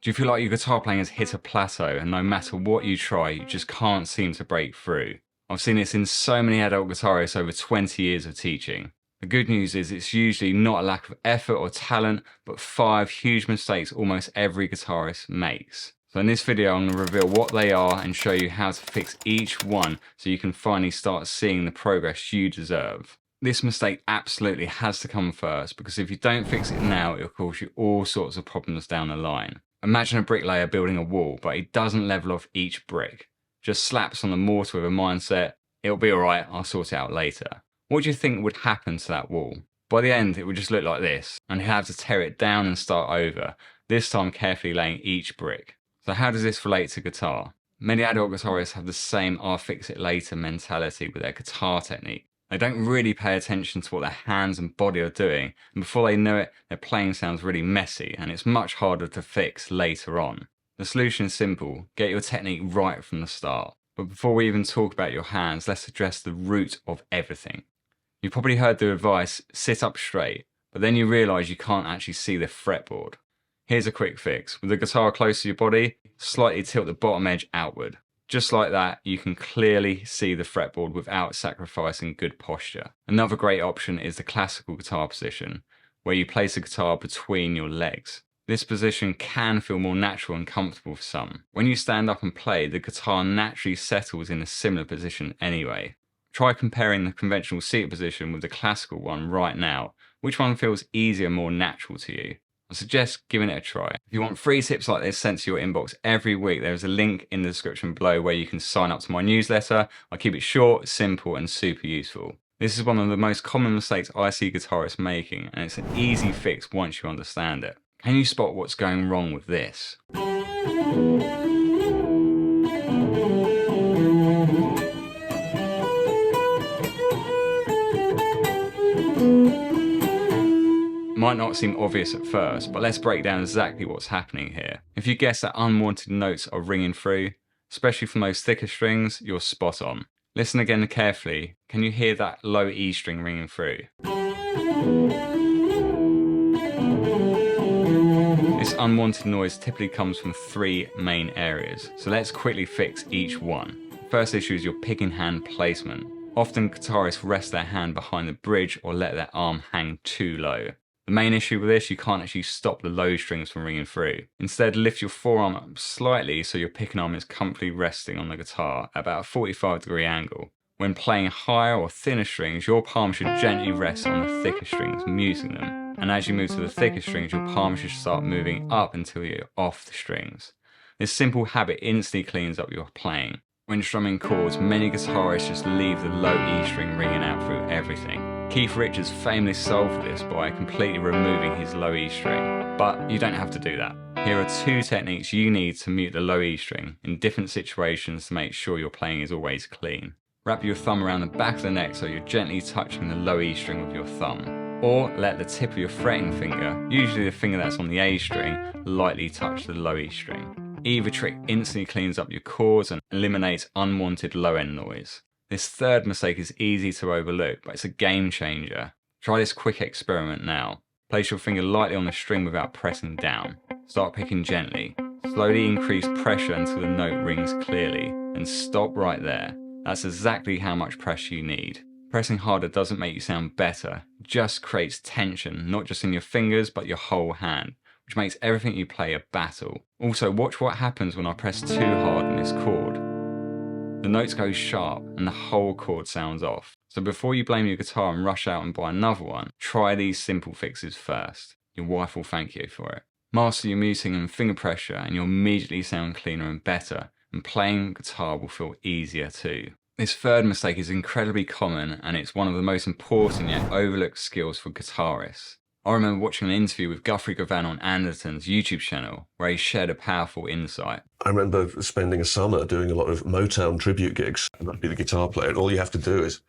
Do you feel like your guitar playing has hit a plateau and no matter what you try, you just can't seem to break through? I've seen this in so many adult guitarists over 20 years of teaching. The good news is it's usually not a lack of effort or talent, but 5 huge mistakes almost every guitarist makes. So in this video, I'm going to reveal what they are and show you how to fix each one so you can finally start seeing the progress you deserve. This mistake absolutely has to come first, because if you don't fix it now, it'll cause you all sorts of problems down the line. Imagine a bricklayer building a wall, but he doesn't level off each brick. Just slaps on the mortar with a mindset, it'll be alright, I'll sort it out later. What do you think would happen to that wall? By the end, it would just look like this, and he'll have to tear it down and start over, this time carefully laying each brick. So how does this relate to guitar? Many adult guitarists have the same I'll fix it later mentality with their guitar technique. They don't really pay attention to what their hands and body are doing, and before they know it, their playing sounds really messy, and it's much harder to fix later on. The solution is simple: get your technique right from the start. But before we even talk about your hands, let's address the root of everything. You've probably heard the advice, sit up straight, but then you realise you can't actually see the fretboard. Here's a quick fix. With the guitar close to your body, slightly tilt the bottom edge outward. Just like that, you can clearly see the fretboard without sacrificing good posture. Another great option is the classical guitar position, where you place the guitar between your legs. This position can feel more natural and comfortable for some. When you stand up and play, the guitar naturally settles in a similar position anyway. Try comparing the conventional seated position with the classical one right now. Which one feels easier and more natural to you? I suggest giving it a try. If you want free tips like this sent to your inbox every week, there's a link in the description below where you can sign up to my newsletter. I keep it short, simple, and super useful. This is one of the most common mistakes I see guitarists making, and it's an easy fix once you understand it. Can you spot what's going wrong with this? Might not seem obvious at first, but let's break down exactly what's happening here. If you guess that unwanted notes are ringing through, especially from those thicker strings, you're spot on. Listen again carefully. Can you hear that low E string ringing through? This unwanted noise typically comes from 3 main areas, so let's quickly fix each one. The first issue is your picking hand placement. Often guitarists rest their hand behind the bridge or let their arm hang too low. The main issue with this, you can't actually stop the low strings from ringing through. Instead, lift your forearm up slightly so your picking arm is comfortably resting on the guitar at about a 45-degree angle. When playing higher or thinner strings, your palm should gently rest on the thicker strings, muting them. And as you move to the thicker strings, your palm should start moving up until you're off the strings. This simple habit instantly cleans up your playing. When strumming chords, many guitarists just leave the low E string ringing out through everything. Keith Richards famously solved this by completely removing his low E string, but you don't have to do that. Here are 2 techniques you need to mute the low E string in different situations to make sure your playing is always clean. Wrap your thumb around the back of the neck so you're gently touching the low E string with your thumb. Or let the tip of your fretting finger, usually the finger that's on the A string, lightly touch the low E string. Either trick instantly cleans up your chords and eliminates unwanted low end noise. This third mistake is easy to overlook, but it's a game changer. Try this quick experiment now. Place your finger lightly on the string without pressing down. Start picking gently. Slowly increase pressure until the note rings clearly, and stop right there. That's exactly how much pressure you need. Pressing harder doesn't make you sound better, it just creates tension, not just in your fingers, but your whole hand, which makes everything you play a battle. Also, watch what happens when I press too hard on this chord. The notes go sharp and the whole chord sounds off. So before you blame your guitar and rush out and buy another one, try these simple fixes first. Your wife will thank you for it. Master your muting and finger pressure and you'll immediately sound cleaner and better, and playing guitar will feel easier too. This third mistake is incredibly common, and it's one of the most important yet overlooked skills for guitarists. I remember watching an interview with Guthrie Govan on Anderton's YouTube channel, where he shared a powerful insight. I remember spending a summer doing a lot of Motown tribute gigs, and I'd be the guitar player, and all you have to do is...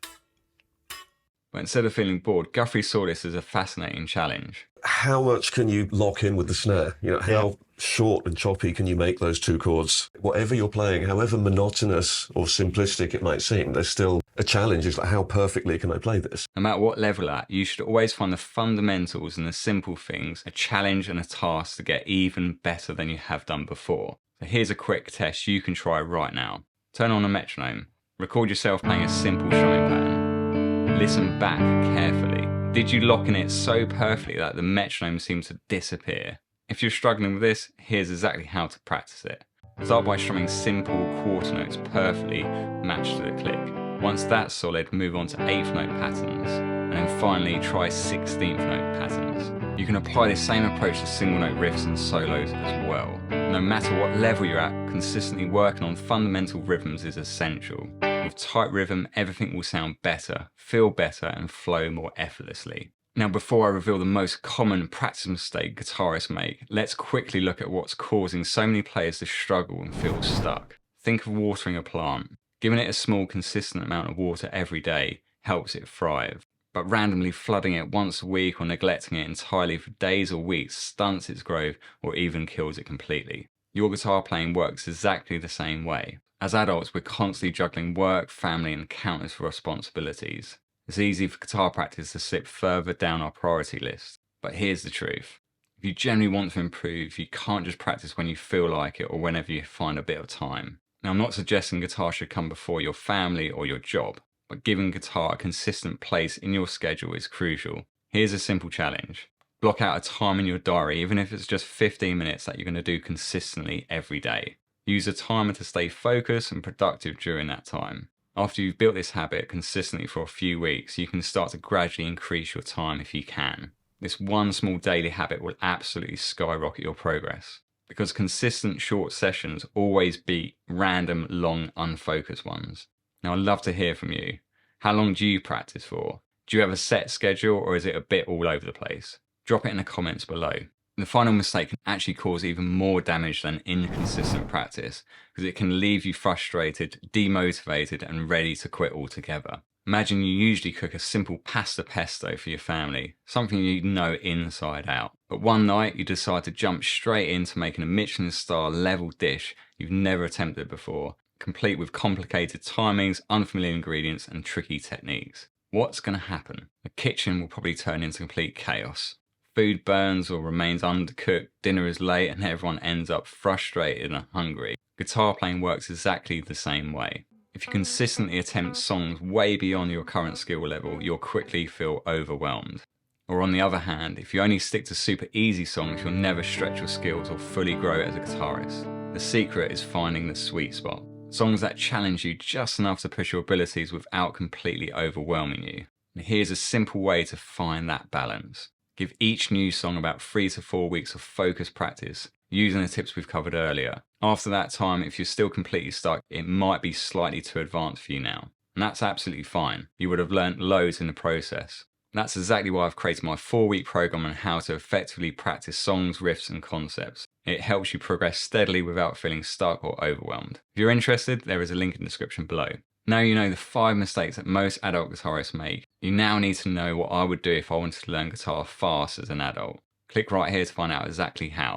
But instead of feeling bored, Guthrie saw this as a fascinating challenge. How much can you lock in with the snare? You know, short and choppy can you make those two chords? Whatever you're playing, however monotonous or simplistic it might seem, there's still a challenge. It's like, how perfectly can I play this? No matter what level at, you should always find the fundamentals and the simple things a challenge and a task to get even better than you have done before. So here's a quick test you can try right now. Turn on a metronome. Record yourself playing a simple strumming pattern. Listen back carefully. Did you lock in it so perfectly that the metronome seems to disappear? If you're struggling with this, here's exactly how to practice it. Start by strumming simple quarter notes perfectly matched to the click. Once that's solid, move on to 8th note patterns, and then finally try 16th note patterns. You can apply this same approach to single note riffs and solos as well. No matter what level you're at, consistently working on fundamental rhythms is essential. With tight rhythm, everything will sound better, feel better, and flow more effortlessly. Now, before I reveal the most common practice mistake guitarists make, let's quickly look at what's causing so many players to struggle and feel stuck. Think of watering a plant. Giving it a small, consistent amount of water every day helps it thrive. But randomly flooding it once a week or neglecting it entirely for days or weeks stunts its growth or even kills it completely. Your guitar playing works exactly the same way. As adults, we're constantly juggling work, family, and countless responsibilities. It's easy for guitar practice to slip further down our priority list. But here's the truth. If you genuinely want to improve, you can't just practice when you feel like it or whenever you find a bit of time. Now, I'm not suggesting guitar should come before your family or your job, but giving guitar a consistent place in your schedule is crucial. Here's a simple challenge. Block out a time in your diary, even if it's just 15 minutes that you're going to do consistently every day. Use a timer to stay focused and productive during that time. After you've built this habit consistently for a few weeks, you can start to gradually increase your time if you can. This one small daily habit will absolutely skyrocket your progress, because consistent short sessions always beat random, long, unfocused ones. Now, I'd love to hear from you. How long do you practice for? Do you have a set schedule, or is it a bit all over the place? Drop it in the comments below. The final mistake can actually cause even more damage than inconsistent practice, because it can leave you frustrated, demotivated, and ready to quit altogether. Imagine you usually cook a simple pasta pesto for your family, something you know inside out. But one night you decide to jump straight into making a Michelin-star level dish you've never attempted before, complete with complicated timings, unfamiliar ingredients, and tricky techniques. What's going to happen? The kitchen will probably turn into complete chaos. Food burns or remains undercooked, dinner is late, and everyone ends up frustrated and hungry. Guitar playing works exactly the same way. If you consistently attempt songs way beyond your current skill level, you'll quickly feel overwhelmed. Or on the other hand, if you only stick to super easy songs, you'll never stretch your skills or fully grow as a guitarist. The secret is finding the sweet spot. Songs that challenge you just enough to push your abilities without completely overwhelming you. And here's a simple way to find that balance. Give each new song about 3 to 4 weeks of focused practice, using the tips we've covered earlier. After that time, if you're still completely stuck, it might be slightly too advanced for you now. And that's absolutely fine. You would have learnt loads in the process. That's exactly why I've created my 4-week program on how to effectively practice songs, riffs, and concepts. It helps you progress steadily without feeling stuck or overwhelmed. If you're interested, there is a link in the description below. Now you know the 5 mistakes that most adult guitarists make. You now need to know what I would do if I wanted to learn guitar fast as an adult. Click right here to find out exactly how.